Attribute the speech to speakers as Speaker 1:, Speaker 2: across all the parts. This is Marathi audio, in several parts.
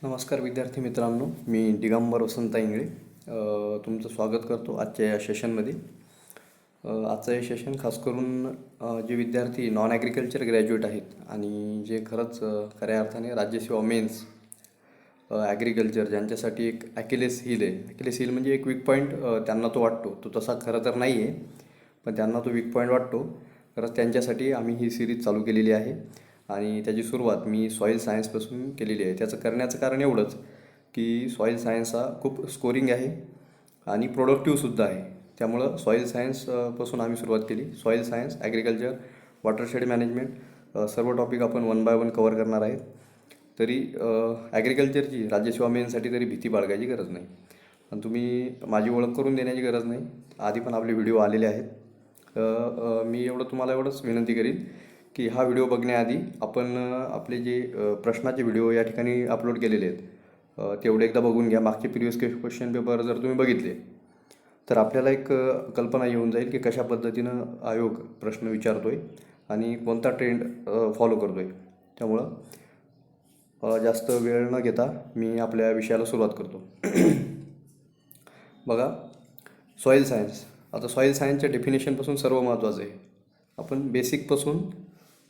Speaker 1: नमस्कार विद्यार्थी मित्रांनो, मी दिगंबर वसंत इंगळे तुमचं स्वागत करतो आजच्या या सेशनमध्ये. आजचं हे सेशन खास करून जे विद्यार्थी नॉन ॲग्रिकल्चर ग्रॅज्युएट आहेत आणि जे खरंच खऱ्या अर्थाने राज्यसेवा मेन्स ॲग्रिकल्चर ज्यांच्यासाठी एक ॲकिलेस हिल आहे. ॲकिलेस हिल म्हणजे एक वीक पॉईंट त्यांना तो वाटतो. तो तसा खरं तर नाही आहे, पण त्यांना तो वीक पॉईंट वाटतो. खरंच त्यांच्यासाठी आम्ही ही सिरीज चालू केलेली आहे आणि त्याची सुरुवात मी सॉईल सायन्सपासून केलेली आहे. त्याचं करण्याचं कारण एवढंच की सॉईल सायन्स हा खूप स्कोरिंग आहे आणि प्रोडक्टिव्हसुद्धा आहे. त्यामुळं सॉईल सायन्सपासून आम्ही सुरुवात केली. Soil science, agriculture, watershed management सर्व टॉपिक आपण वन बाय वन कवर करणार आहेत. तरी ॲग्रिकल्चरची राज्यसेवा मेनसाठी तरी भीती बाळगायची गरज नाही. पण तुम्ही माझी ओळख करून देण्याची गरज नाही. आधी पण आपले व्हिडिओ आलेले आहेत. मी तुम्हाला एवढंच विनंती करीन की हा व्हिडिओ बघण्याआधी आपण आपले जे प्रश्नाचे व्हिडिओ या ठिकाणी अपलोड केलेले आहेत तेवढे एकदा बघून घ्या. मागचे प्रिव्हियस क्वेश्चन पेपर जर तुम्ही बघितले तर आपल्याला एक कल्पना येऊन जाईल की कशा पद्धतीनं आयोग प्रश्न विचारतो आहे आणि कोणता ट्रेंड फॉलो करतो आहे. त्यामुळं जास्त वेळ न घेता मी आपल्या विषयाला सुरुवात करतो. बघा, सॉईल सायन्स. आता सॉईल सायन्सच्या डेफिनेशनपासून सर्व महत्त्वाचं आहे. आपण बेसिकपासून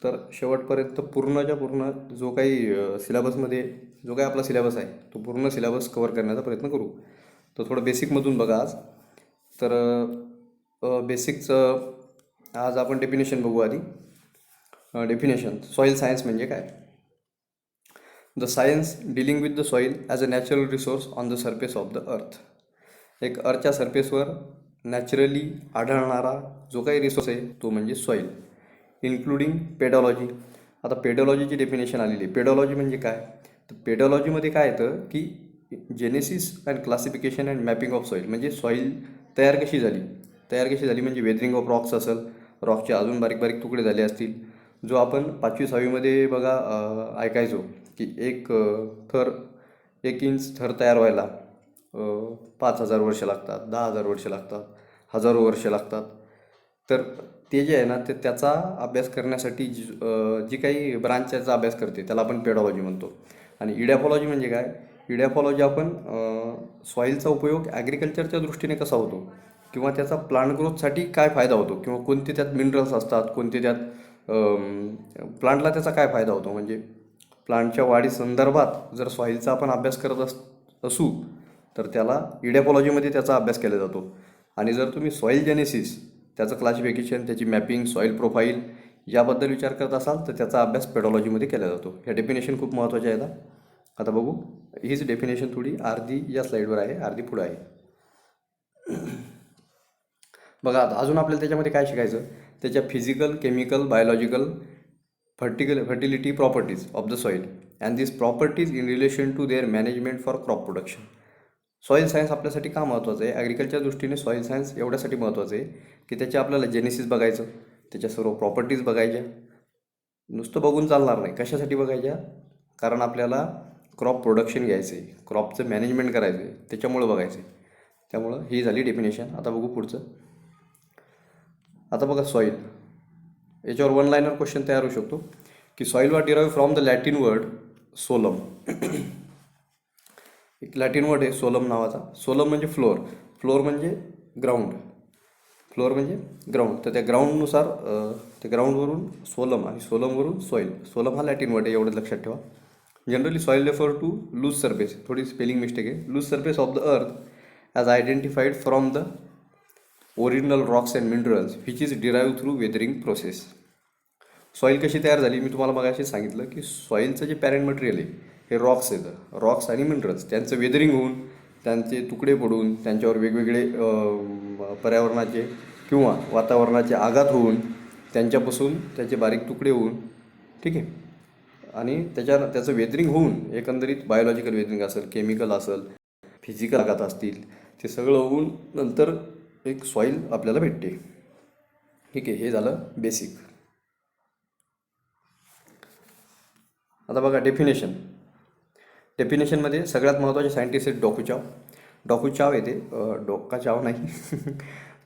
Speaker 1: तर शेवटपर्यंत पूर्णच्या पूर्ण जो काही सिलेबसमध्ये जो काही आपला सिलेबस आहे तो पूर्ण सिलेबस कवर करण्याचा प्रयत्न करू. तर थोडं बेसिकमधून बघा आज. तर बेसिकचं आज आपण डेफिनेशन बघू आधी. डेफिनेशन सॉईल सायन्स म्हणजे काय? The science dealing with the soil as a natural resource on the surface of the अर्थ. एक अर्थच्या सरफेसवर नॅचरली आढळणारा जो काही रिसोर्स आहे तो म्हणजे सॉईल, इन्क्लुडिंग पेडॉलॉजी. आता पेडॉलॉजीची डेफिनेशन आलेली आहे. पेडॉलॉजी म्हणजे काय? तर पेडॉलॉजीमध्ये काय येतं की genesis and classification and mapping of soil. म्हणजे सॉईल तयार कशी झाली म्हणजे वेदरिंग ऑफ रॉक्स असेल, रॉकचे अजून बारीक बारीक तुकडे झाले असतील. जो आपण 5वी 6वीमध्ये बघा ऐकायचो की एक इंच थर तयार व्हायला 5,000 वर्ष लागतात, 10,000 वर्ष लागतात, हजारो वर्ष लागतात. तर ते जे आहे ना ते त्याचा अभ्यास करण्यासाठी जी काही ब्रांच त्याचा अभ्यास करते त्याला आपण पेडॉलॉजी म्हणतो. आणि इडॅफॉलॉजी म्हणजे काय? इडॅफॉलॉजी आपण सॉईलचा उपयोग ॲग्रिकल्चरच्या दृष्टीने कसा होतो किंवा त्याचा प्लांट ग्रोथसाठी काय फायदा होतो किंवा कोणते त्यात मिनरल्स असतात, कोणते त्यात प्लांटला त्याचा काय फायदा होतो. म्हणजे प्लांटच्या वाढी संदर्भात जर सॉईलचा आपण अभ्यास करत असू तर त्याला इडॅफॉलॉजीमध्ये त्याचा अभ्यास केला जातो. आणि जर तुम्ही सॉईल जेनेसिस, त्याचं क्लासिफिकेशन, त्याची मॅपिंग, सॉईल प्रोफाईल याबद्दल विचार करत असाल तर त्याचा अभ्यास पेडॉलॉजीमध्ये केला जातो. ह्या डेफिनेशन खूप महत्त्वाच्या आहेत. आता बघू. हीच डेफिनेशन थोडी अर्धी या स्लाईडवर आहे, अर्धी पुढं आहे. बघा, आता अजून आपल्याला त्याच्यामध्ये काय शिकायचं? त्याच्या physical, chemical, biological, fertility properties of the soil and this properties in relation to their management for crop production. Soil science आपल्यासाठी का महत्त्वाचं आहे? ॲग्रिकल्चर दृष्टीने सॉईल सायन्स एवढ्यासाठी महत्त्वाचं आहे की त्याचे आपल्याला जेनेसिस बघायचं, त्याच्या सर्व प्रॉपर्टीज बघायच्या. नुसतं बघून चालणार नाही. कशासाठी बघायच्या? कारण आपल्याला क्रॉप प्रोडक्शन घ्यायचं आहे, क्रॉपचं मॅनेजमेंट करायचं आहे, त्याच्यामुळं बघायचं आहे. त्यामुळं ही झाली डेफिनेशन. आता बघू पुढचं. आता बघा, सॉईल. याच्यावर वन लाईनर क्वेश्चन तयार होऊ शकतो की soil was derive from the Latin word solum. एक लॅटिन वर्ड आहे सोलम नावाचा. सोलम म्हणजे फ्लोअर म्हणजे ग्राउंड, तर त्या ग्राउंडनुसार त्या ग्राउंडवरून सोलम आणि सोलमवरून सॉईल. सोलम हा लॅटिन वर्ड आहे, एवढं लक्षात ठेवा. Generally soil refer to loose surface, थोडी स्पेलिंग मिस्टेक आहे, loose surface of the earth as identified from the original rocks and minerals which is derive through weathering process. Soil कशी तयार झाली? मी तुम्हाला मगाशी सांगितलं की सॉईलचं जे पॅरेंट मटेरियल आहे हे रॉक्स येतं, रॉक्स आणि मिनरल्स. त्यांचं वेदरिंग होऊन, त्यांचे तुकडे पडून, त्यांच्यावर वेगवेगळे पर्यावरणाचे किंवा वातावरणाचे आघात होऊन, त्यांच्यापासून त्याचे बारीक तुकडे होऊन, ठीक आहे, आणि त्याचं वेदरिंग होऊन एकंदरीत बायोलॉजिकल वेदरिंग असेल, केमिकल असेल, फिजिकल आघात असतील, ते सगळं होऊन नंतर एक सॉईल आपल्याला भेटते. ठीक आहे, हे झालं बेसिक. आता बघा डेफिनेशनमध्ये सगळ्यात महत्त्वाचे सायंटिस्ट आहेत डॉकुचाव येते, डोका चाव नाही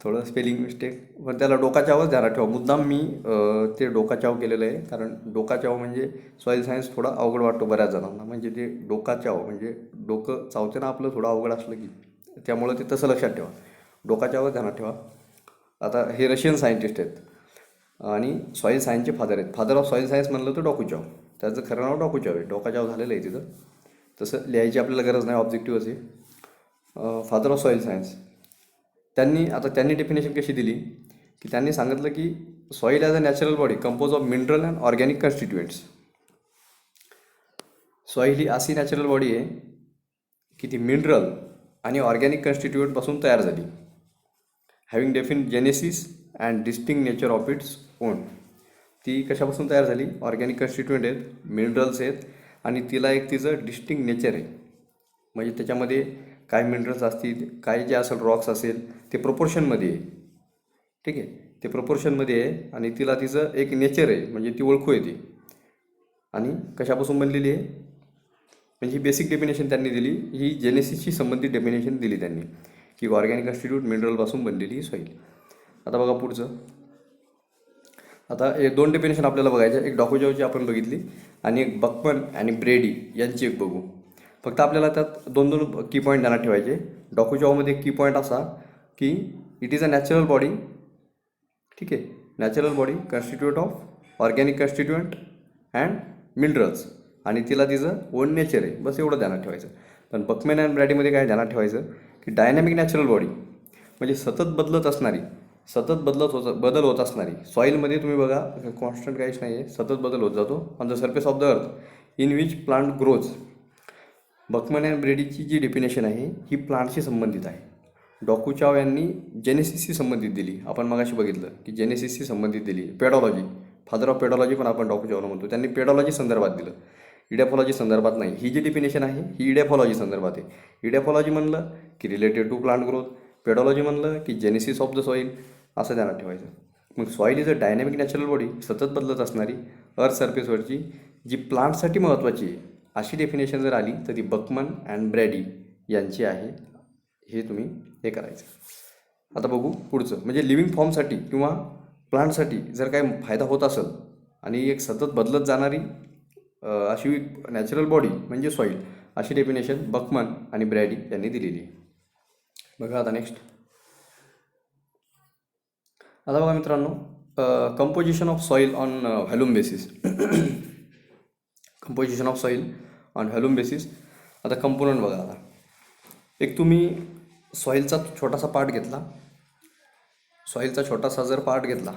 Speaker 1: थोडं स्पेलिंग मिस्टेक, पण त्याला डोकाचावच ध्यानात ठेवा. मुद्दाम मी ते डोकाचाव केलेलं आहे, कारण डोकाचाव म्हणजे सॉईल सायन्स थोडा अवघड वाटतो बऱ्याच जणांना. म्हणजे ते डोकाचाव म्हणजे डोकं चावते ना आपलं, थोडं अवघड असलं की, त्यामुळं ते तसं लक्षात ठेवा. डोकाचावच ध्यानात ठेवा. आता हे रशियन सायंटिस्ट आहेत आणि सॉईल सायन्सचे फादर आहेत. फादर ऑफ सॉईल सायन्स म्हणलं तर डॉकुचाव. त्याचं खरं नाव डॉकुचाव आहे. डोकाचाव झालेलं आहे तिथं. तसं लिहायची आपल्याला गरज नाही, ऑब्जेक्टिव्ह असे. Father of soil science. त्यांनी डेफिनेशन कशी दिली की त्यांनी सांगितलं की soil as a natural body compose of mineral and organic constituents. Soil ही अशी नॅचरल बॉडी आहे की ती मिनरल आणि ऑर्गॅनिक कन्स्टिट्युएंटपासून तयार झाली. Having definite genesis and distinct nature of its own. ती कशापासून तयार झाली? ऑर्गॅनिक कन्स्टिट्युएंट आहेत, मिनरल्स आहेत आणि तिला एक तिचं डिस्टिंग नेचर आहे. म्हणजे त्याच्यामध्ये काय मिनरल्स असतील, काय जे असेल रॉक्स असेल ते प्रोपोर्शनमध्ये आहे. ठीक आहे, ते प्रोपोर्शनमध्ये आहे आणि तिला तिचं एक नेचर आहे, म्हणजे ती ओळखू येते. आणि कशापासून बनलेली आहे म्हणजे ही बेसिक डेफिनेशन त्यांनी दिली. ही जेनेसिसशी संबंधित डेफिनेशन दिली त्यांनी की ऑर्गॅनिक कन्स्टिट्यूट मिनरलपासून बनलेली ही सॉईल. आता बघा पुढचं. आता हे 2 डेफिनेशन आपल्याला बघायचं. एक डॉकुचावची आपण बघितली आणि एक बकमन आणि ब्रेडी यांची एक बघू. फक्त आपल्याला त्यात 2 की पॉईंट ध्यानात ठेवायचे. डॉकुचावमध्ये एक की पॉईंट असा की it is a natural body. ठीक आहे, natural body constitute of organic constituent and minerals आणि तिला तिचं ओन नेचर आहे. बस एवढं ध्यानात ठेवायचं. पण बकमॅन अँड ब्रॅडीमध्ये काय ध्यानात ठेवायचं की डायनॅमिक नॅचरल बॉडी म्हणजे सतत बदलत असणारी, बदल होत असणारी. सॉईलमध्ये तुम्ही बघा कॉन्स्टंट काहीच नाही आहे, सतत बदल होत जातो on the surface of the earth in which plant grows. Buckman and ब्रेडीची जी डेफिनेशन आहे ही प्लांटशी संबंधित आहे. डॉकुचाव यांनी जेनेसिसशी संबंधित दिली. आपण मगाशी बघितलं की जेनेसिसशी संबंधित दिली. पेडॉलॉजी, फादर ऑफ पेडॉलॉजी पण आपण डॉकुचावला म्हणतो. त्यांनी पेडॉलॉजी संदर्भात दिलं, इडेफॉलॉजी संदर्भात नाही. ही जी डेफिनेशन आहे ही इडेफॉलॉजी संदर्भात आहे. इडेफॉलॉजी म्हणलं की रिलेटेड टू प्लांट ग्रोथ, पेडॉलॉजी म्हणलं की जेनेसिस ऑफ द सॉईल, असं ध्यानात ठेवायचं. मग soil is a dynamic natural body, सतत बदलत असणारी अर्थ सरफेसवरची, जी प्लांटसाठी महत्त्वाची आहे. अशी डेफिनेशन जर आली तर ती बकमन अँड ब्रॅडी यांची आहे. हे तुम्ही हे करायचं. आता बघू पुढचं. म्हणजे लिव्हिंग फॉर्मसाठी किंवा प्लांटसाठी जर काही फायदा होत असेल आणि एक सतत बदलत जाणारी अशी नॅचरल बॉडी म्हणजे सॉईल, अशी डेफिनेशन बकमन आणि ब्रॅडी यांनी दिलेली आहे. बघा आता नेक्स्ट. आता बघा मित्रांनो, composition of soil on volume basis. Composition of soil on volume basis. आता कंपोनंट बघा. आता एक तुम्ही सॉईलचा छोटासा पार्ट घेतला, सॉईलचा छोटासा जर पार्ट घेतला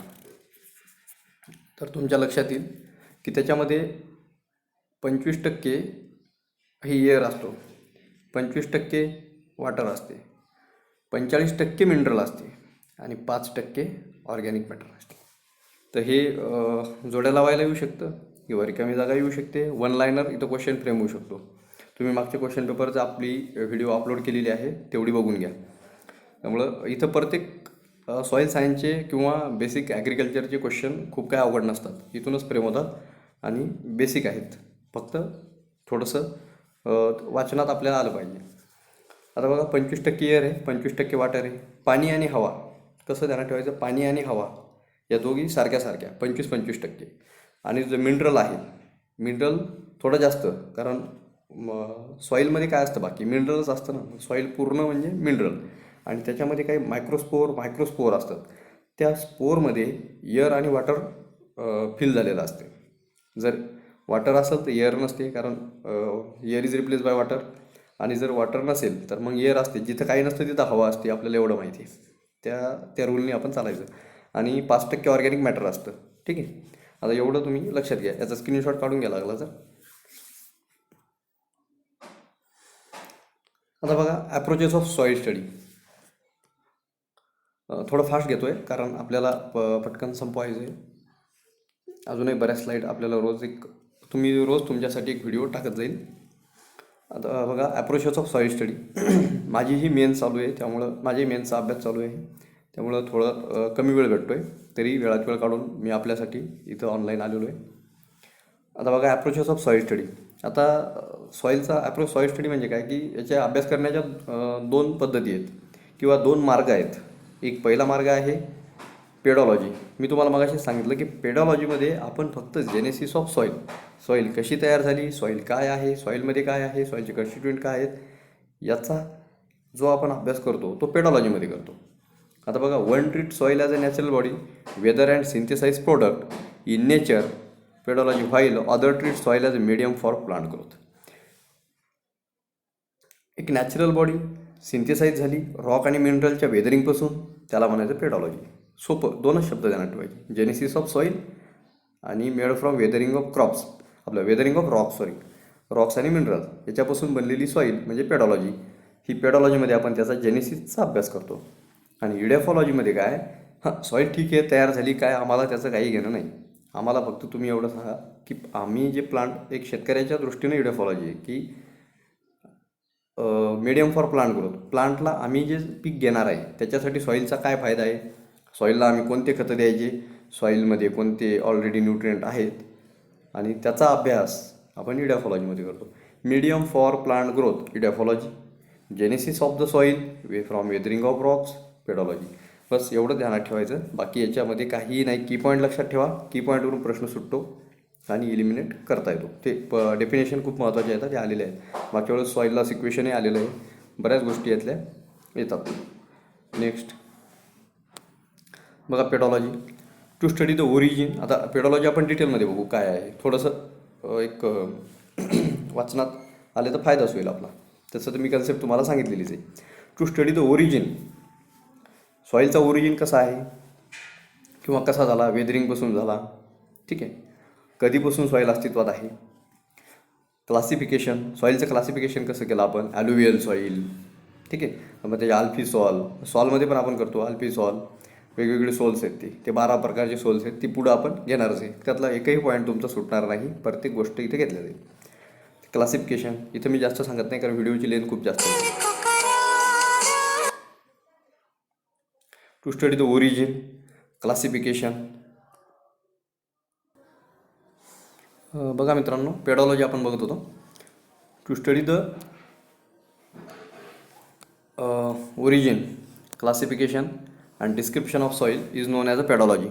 Speaker 1: तर तुमच्या लक्षात येईल की त्याच्यामध्ये 25% ही एअर असतो, 25% वॉटर असते, 45% मिनरल असते आणि 5% ऑर्गॅनिक मॅटर असते. तर हे जोड्या लावायला येऊ शकतं किंवा रिकामी जागा येऊ शकते. 1 लायनर इथं क्वेश्चन फ्रेम होऊ शकतो. तुम्ही मागच्या क्वेश्चन पेपरचं आपली व्हिडिओ अपलोड केलेली आहे, तेवढी बघून घ्या. त्यामुळं इथं प्रत्येक सॉईल सायन्सचे किंवा बेसिक ॲग्रिकल्चरचे क्वेश्चन खूप काय अवघड नसतात. इथूनच फ्रेम होतात आणि बेसिक आहेत. फक्त थोडंसं वाचनात आपल्याला आलं पाहिजे. आता बघा 25% एअर आहे, 25% वॉटर आहे. पाणी आणि हवा कसं ध्यानात ठेवायचं? पाणी आणि हवा या दोघी सारख्या 25% आणि जो मिनरल आहे, मिनरल थोडं जास्त, कारण सॉईलमध्ये काय असतं बाकी मिनरलच असतं ना. सॉईल पूर्ण म्हणजे मिनरल आणि त्याच्यामध्ये काही मायक्रोस्पोअर असतात. त्या स्पोअरमध्ये एअर आणि वॉटर फिल झालेलं असते. जर वॉटर असेल तर एअर नसते, कारण air is replace by water. आणि जर वॉटर नसेल तर मग एअर असते. जिथं काही नसतं तिथं हवा असते, आपल्याला एवढं माहिती आहे. त्या रूलने आपण चालायचं. आणि 5% ऑर्गॅनिक मॅटर असतं. ठीक आहे, आता एवढं तुम्ही लक्षात घ्या. याचा स्क्रीनशॉट काढून घ्या लागला तर. आता बघा ॲप्रोचेस ऑफ सॉईल स्टडी. थोडं फास्ट घेतो आहे कारण आपल्याला पटकन संपवायचं आहे. अजूनही बऱ्याच स्लाईड आपल्याला तुम्ही रोज तुमच्यासाठी एक व्हिडिओ टाकत जाईल. आता बघा ॲप्रोचेस ऑफ सॉईल स्टडी. माझीही मेन्स चालू आहे, त्यामुळं माझी मेन्सचा अभ्यास चालू आहे, त्यामुळं थोडं कमी वेळ भेटतो आहे. तरी वेळात वेळ काढून मी आपल्यासाठी इथं ऑनलाईन आलेलो आहे. आता बघा ॲप्रोचेस ऑफ सॉईल स्टडी. आता सॉईल स्टडी म्हणजे काय की याच्या अभ्यास करण्याच्या 2 पद्धती आहेत किंवा 2 मार्ग आहेत. एक पहिला मार्ग आहे पेडॉलॉजी. मी तुम्हाला मगाशी सांगितलं की पेडॉलॉजीमध्ये आपण फक्त जेनेसिस ऑफ सॉईल, सॉईल कशी तयार झाली, सॉईल काय आहे, सॉईलमध्ये काय आहे, सॉईलचे कॉन्स्टिट्यूएंट काय आहेत, याचा जो आपण अभ्यास करतो तो पेडॉलॉजीमध्ये करतो. आता बघा, one treat soil as a natural body weather and synthesize product in nature pedology, while other treat soil as a medium for plant growth. एक नॅचरल बॉडी सिंथेसाइज झाली रॉक आणि मिनरलच्या वेदरिंगपासून, त्याला म्हणायचं पेडॉलॉजी. सोपं, दोनच शब्द ध्यानात ठेवायचे, जेनेसिस ऑफ सॉईल आणि made from weathering of crops, आपलं वेदरिंग ऑफ रॉक्स आणि मिनरल याच्यापासून बनलेली सॉईल म्हणजे पेडॉलॉजी. ही पेडॉलॉजीमध्ये आपण त्याचा जेनेसिसचा अभ्यास करतो. आणि इडेफॉलॉजीमध्ये काय, सॉईल ठीक आहे तयार झाली, काय आम्हाला त्याचं काही घेणं नाही. आम्हाला फक्त तुम्ही एवढं सांगा की आम्ही जे प्लांट, एक शेतकऱ्याच्या दृष्टीने इडेफॉलॉजी आहे की मीडियम फॉर प्लांट ग्रोथ, प्लांटला आम्ही जे पीक घेणार आहे त्याच्यासाठी सॉईलचा काय फायदा आहे, सॉईलला आम्ही कोणते खतं द्यायचे, सॉईलमध्ये कोणते ऑलरेडी न्यूट्रिएंट आहेत, आणि त्याचा अभ्यास आपण इडेफॉलॉजीमध्ये करतो. Medium for plant growth edaphology, genesis of the soil way from weathering of rocks pedology. बस एवढं ध्यानात ठेवायचं, बाकी याच्यामध्ये काहीही नाही. की पॉईंट लक्षात ठेवा, की पॉईंटवरून प्रश्न सुटतो आणि इलिमिनेट करता येतो. ते डेफिनेशन खूप महत्त्वाचे आहेत, ते आलेले आहेत. मागच्या वेळेस सॉईलला सिक्वेशनही आलेलं आहे, बऱ्याच गोष्टी यातल्या येतात. नेक्स्ट बघा, पेडॉलॉजी टू स्टडी द ओरिजिन. आता पेडॉलॉजी आपण डिटेलमध्ये बघू काय आहे, थोडंसं एक वाचनात आले तर फायदाच होईल आपला. तसं तर मी कन्सेप्ट तुम्हाला सांगितलेलीच आहे. टू स्टडी द ओरिजिन, सॉईलचा ओरिजिन कसा आहे किंवा कसा झाला, वेदरिंगपासून झाला, ठीक आहे, कधीपासून सॉईल अस्तित्वात आहे. क्लासिफिकेशन, सॉईलचं क्लासिफिकेशन कसं केलं आपण, ॲल्युवियल सॉईल, ठीक आहे. मग त्याचे आल्फी सॉलमध्ये पण आपण करतो आल्फी सॉल, वेगवेगळे सोल्स आहेत ते 12 प्रकारचे सोल्स आहेत, ती पुढं आपण घेणारच आहे. त्यातला एकही पॉईंट तुमचा सुटणार नाही, प्रत्येक गोष्ट इथे घेतल्या जाईल. क्लासिफिकेशन इथं मी जास्त सांगत नाही कारण व्हिडिओची लेंथ खूप जास्त आहे. To study the origin, classification. बघा मित्रांनो, पेडॉलॉजी आपण बघत होतो. To study the origin, classification and description of soil is known as a pedology.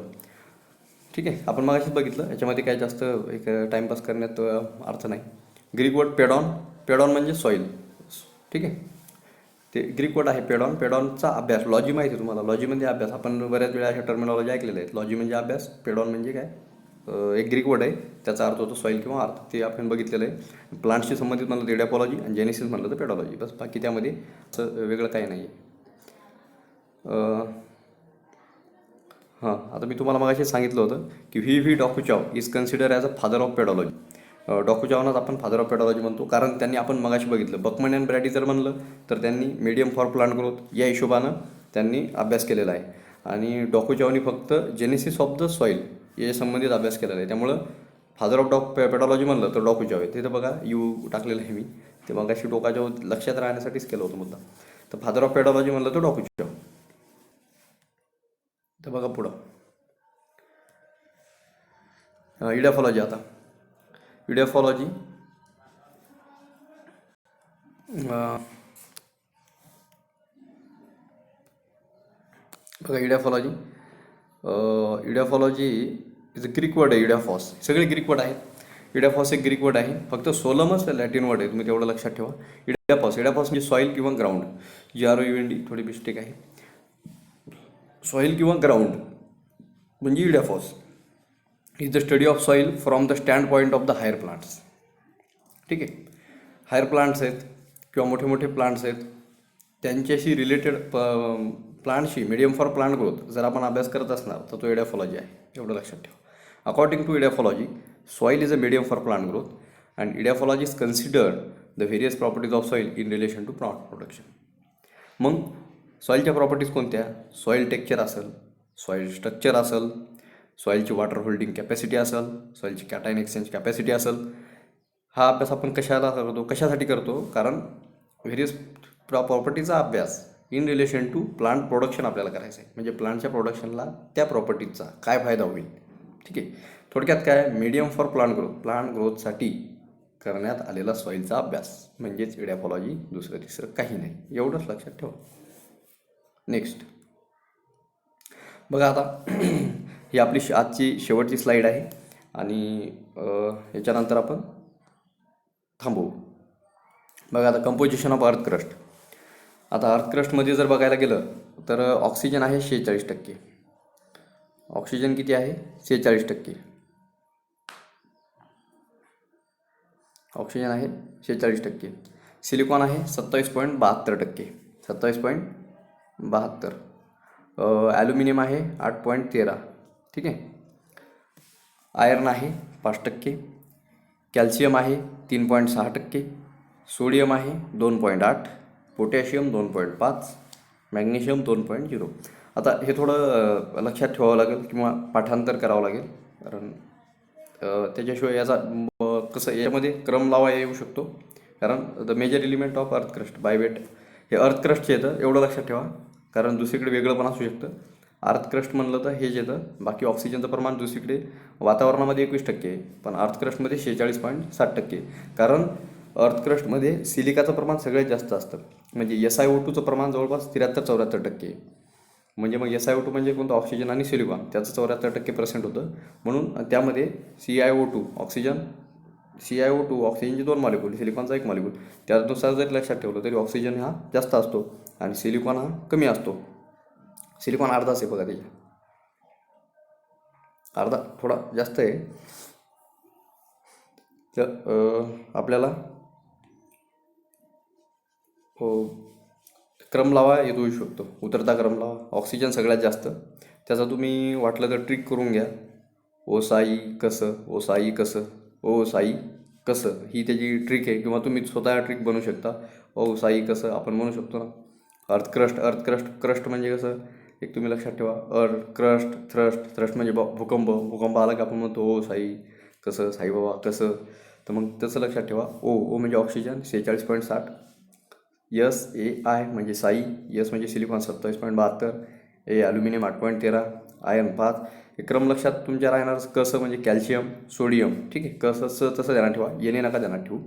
Speaker 1: ठीक आहे, आपण मगाशीच बघितलं, याच्यामध्ये काय जास्त एक टाईमपास करण्यात अर्थ नाही. ग्रीक वर्ड पेडॉन म्हणजे सॉईल, ठीक आहे. ते ग्रीक वर्ड आहे पेडॉन. पेडॉनचा अभ्यास, लॉजी माहिती आहे तुम्हाला, लॉजी म्हणजे अभ्यास. आपण बऱ्याच वेळा अशा टर्मिनॉलॉजी ऐकलेल्या आहेत. लॉजी म्हणजे अभ्यास, पेडॉन म्हणजे काय, एक ग्रीक वर्ड आहे, त्याचा अर्थ होतो सॉईल किंवा अर्थ, ते आपण बघितलेलं आहे. प्लांट्सशी संबंधित म्हणलं तर इडेफॉलॉजी आणि जेनेसिस म्हणलं तर पेडॉलॉजी, बस. बाकी त्यामध्ये असं वेगळं काही नाही आहे. हां, आता मी तुम्हाला मगाशी सांगितलं होतं की V Dokuchaev is consider as a father of pedology. डॉकुचावनाच आपण फादर ऑफ पेडॉलॉजी म्हणतो, कारण त्यांनी, आपण मगाशी बघितलं, बकमन अँड ब्रॅडी जर म्हणलं तर त्यांनी मीडियम फॉर प्लांट ग्रोथ या हिशोबानं त्यांनी अभ्यास केलेला आहे. आणि डॉकुचावनी फक्त जेनेसिस ऑफ द सॉईल या संबंधित अभ्यास केलेला आहे. त्यामुळं फादर ऑफ पेडॉलॉजी म्हणलं तर डॉकुचाव आहे. तिथं बघा यू टाकलेलं आहे मी, ते मगाशी डोकाच्या लक्षात राहण्यासाठीच केलं होतं मुद्दा. तर फादर ऑफ पेडॉलॉजी म्हणलं तर डॉकुचाव. तर बघा पुढं इडेफॉलॉजी. आता इडेफॉलॉजी बघा, इडेफॉलॉजी इज अ ग्रीक वर्ड आहे. इडेफॉस सगळे ग्रीक वर्ड आहेत. इडेफॉस एक ग्रीक वर्ड आहे, फक्त सोलमच लॅटिन वर्ड आहे, तुम्ही तेवढं लक्षात ठेवा. इडेफॉस म्हणजे सॉईल किंवा ग्राउंड, GROUND, थोडी मिस्टेक आहे. सॉईल किंवा ग्राउंड म्हणजे edaphos is the study of soil from the stand point of the higher plants. ठीक आहे, हायर प्लांट्स आहेत किंवा मोठे मोठे प्लांट्स आहेत, त्यांच्याशी रिलेटेड प्लांटशी मीडियम फॉर प्लांट ग्रोथ जर आपण अभ्यास करत असणार तर तो इडेफॉलॉजी आहे, एवढं लक्षात ठेवा. According to edaphology, soil is a medium for plant growth and edaphology is considered the various properties of soil in relation to plant production. मग सॉईलच्या प्रॉपर्टीज कोणत्या, सॉईल टेक्चर असेल, सॉईल स्ट्रक्चर असेल, सॉईलची वॉटर होल्डिंग कॅपॅसिटी असेल, सॉईलची कॅटायन एक्सचेंज कॅपॅसिटी असेल. हा अभ्यास आपण कशासाठी करतो, कारण व्हेरियस प्रॉपर्टीचा अभ्यास in relation to plant production आपल्याला करायचं आहे. म्हणजे प्लांटच्या प्रोडक्शनला त्या प्रॉपर्टीजचा काय फायदा होईल. ठीक आहे, थोडक्यात काय, मीडियम फॉर प्लांट ग्रोथसाठी करण्यात आलेला सॉईलचा अभ्यास म्हणजेच इडेफॉलॉजी, दुसरं तिसरं काही नाही, एवढंच लक्षात ठेवा. नेक्स्ट बघा आता ही आपली आजची शेवटची स्लाईड आहे आणि याच्यानंतर आपण थांबवू. बघा आता कंपोजिशन ऑफ अर्थ क्रस्ट. आता अर्थ क्रस्टमध्ये जर बघायला गेलं तर ऑक्सिजन आहे 46%. ऑक्सिजन किती आहे? 46%. ऑक्सिजन आहे 46%. सिलिकॉन आहे 27.72%. 27.72. ॲल्युमिनियम आहे 8.13. ठीक आहे. आयर्न आहे 5%. कॅल्शियम आहे 3.6%. सोडियम आहे 2.8. पोटॅशियम 2.5. मॅग्नेशियम 2.0. आता हे थोडं लक्षात ठेवावं लागेल किंवा पाठांतर करावं लागेल, कारण त्याच्याशिवाय याचा कसं याच्यामध्ये क्रम लावा येऊ शकतो. कारण the major element of earth crust by weight हे अर्थ क्रस्टचे येतं, एवढं लक्षात ठेवा. कारण दुसरीकडे वेगळं पण असू शकतं. अर्थ क्रस्ट म्हणलं तर हेच येतं. बाकी ऑक्सिजनचं प्रमाण दुसरीकडे वातावरणामध्ये 21% आहे, पण अर्थ क्रस्टमध्ये 46.7%. कारण अर्थ क्रस्टमध्ये सिलिकाचं प्रमाण सगळ्यात जास्त असतं. म्हणजे SiO2चं प्रमाण जवळपास 73-74% आहे. म्हणजे मग SiO2 म्हणजे कोणतं? ऑक्सिजन आणि सिलिकॉन, त्याचं 74% होतं. म्हणून त्यामध्ये CiO2 ऑक्सिजनचे 2 मॉलिक्यूल, सिलिकॉनचा 1 मॉलिक्यूल. त्यानुसार जरी लक्षात ठेवलं तरी ऑक्सिजन हा जास्त असतो आणि सिलिकॉन हा कमी असतो. सिलिकॉन अर्धाच आहे बघा, त्याच्या अर्धा थोडा जास्त आहे. तर आपल्याला क्रम लावा येऊ शकतो, उतरता क्रम लावा. ऑक्सिजन सगळ्यात जास्त. त्याचा तुम्ही वाटलं तर ट्रिक करून घ्या. ओ साई कसं, ओ साई कसं, ओ साई कसं, ही त्याची ट्रिक आहे. किंवा तुम्ही स्वतः ट्रिक बनवू शकता. ओ साई कसं आपण म्हणू शकतो ना. अर्थ क्रस्ट म्हणजे कसं, एक तुम्ही लक्षात ठेवा. अर्थ थ्रस्ट म्हणजे भूकंप आला की आपण म्हणतो ओ साई कसं, साईबाबा कसं. तर मग तसं लक्षात ठेवा. ओ म्हणजे ऑक्सिजन 46.7. SAI म्हणजे साई. एस म्हणजे सिलिकॉन 27.72. ॲल्युमिनियम 8.13. आयर्न 5. हे क्रम लक्षात तुमच्या राहणार. कसं म्हणजे कॅल्शियम, सोडियम. ठीक आहे. कसं तसं ध्यानात ठेवा, येणे नका ध्यानात ठेवू,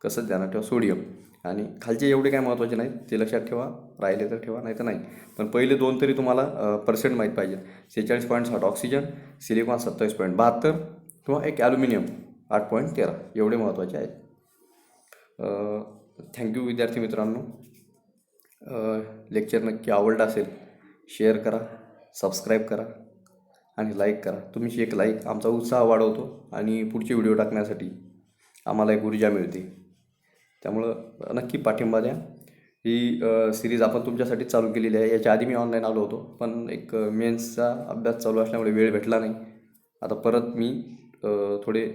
Speaker 1: कसं ध्यानात ठेवा. सोडियम आणि खालचे एवढे काय महत्त्वाचे नाहीत, ते लक्षात ठेवा. राहिले तर ठेवा, नाही तर नाही. पण पहिले 2 तरी तुम्हाला पर्सेंट माहीत पाहिजे. 46.7 ऑक्सिजन, सिलिकॉन 27.72 किंवा एक ॲल्युमिनियम 8.13. एवढे महत्त्वाचे आहेत. थँक्यू विद्यार्थी मित्रांनो. लेक्चर नक्की आवडलं असेल, शेअर करा, सबस्क्राईब करा आणि लाईक करा. तुमची एक लाईक आमचा उत्साह वाढवतो आणि पुढचे व्हिडिओ टाकण्यासाठी आम्हाला एक ऊर्जा मिळते. त्यामुळं नक्की पाठिंबा द्या. ही सिरीज आपण तुमच्यासाठी चालू केलेली आहे. याच्या आधी मी ऑनलाईन आलो होतो, पण एक मेन्सचा अभ्यास चालू असल्यामुळे वेळ भेटला नाही. आता परत मी थोडे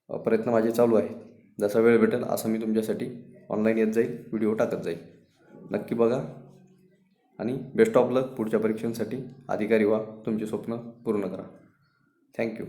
Speaker 1: प्रयत्न माझे चालू आहेत. जसा वेळ भेटेल असं मी तुमच्यासाठी ऑनलाईन येत जाईल, व्हिडिओ टाकत जाईल. नक्की बघा आणि बेस्ट ऑफ लक पुढच्या परीक्षांसाठी. अधिकारी व्हा, तुमचे स्वप्न पूर्ण करा. थँक्यू.